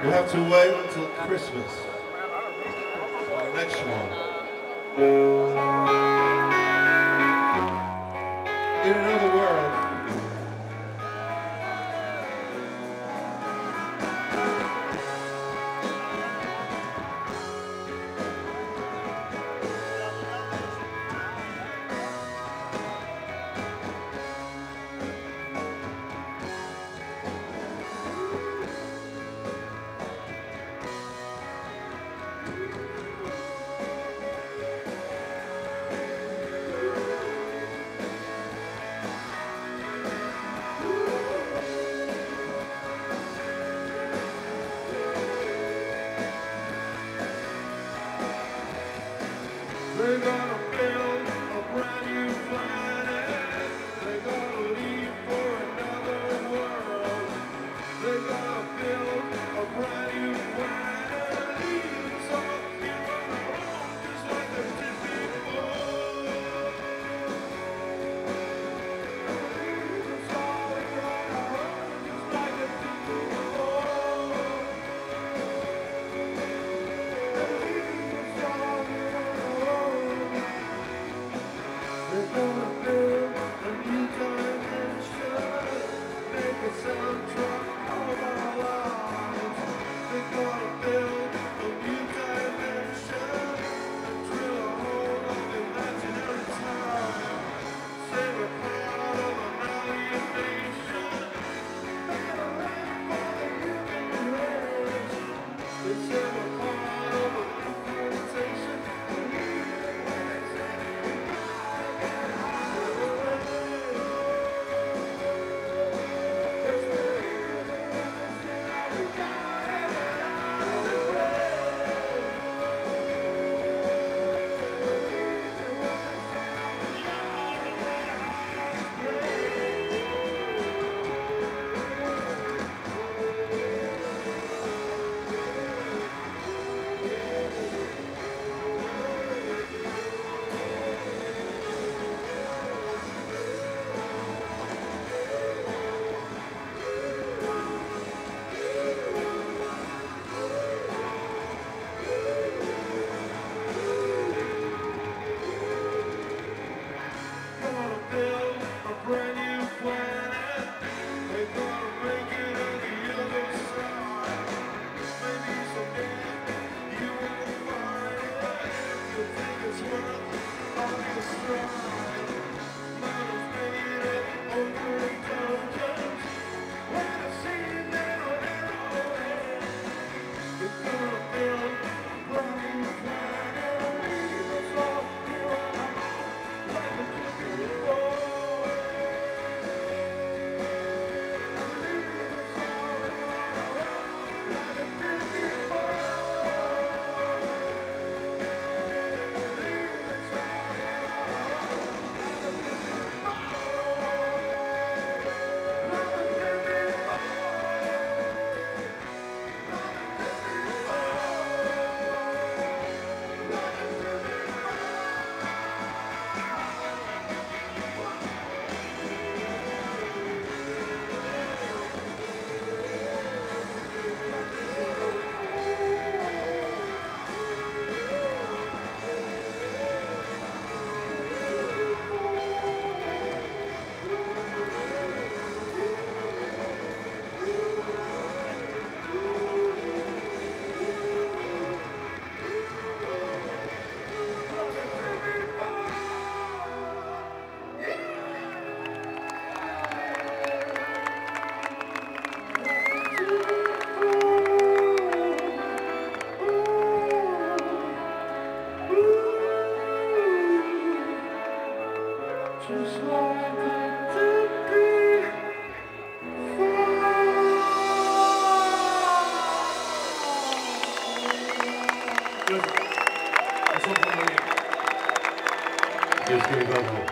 You have to wait until Christmas for the next one. In another world. They're gonna build a brand new planet. They're gonna leave for another world. They're gonna build a brand new planet. Leave us all here on our own, just like they did before. Leave us all here on our own, just like they did before. They're gonna build a new dimension, make a soundtrack of our lives. They're gonna build a new dimension, drill a hole of imaginary time. Save a part of an alien nation, make a land for the human race. They save a part of a civilization. Brand new planet, they're gonna make it on the other side. Maybe someday you will find it. You'll think it's worth all your stride. Models made up over intelligence. When I see it now, they're gonna build a brand new planet. Leave us all here on our own, like we did before. Just like it did before. Good. That's all for me. Just give it up.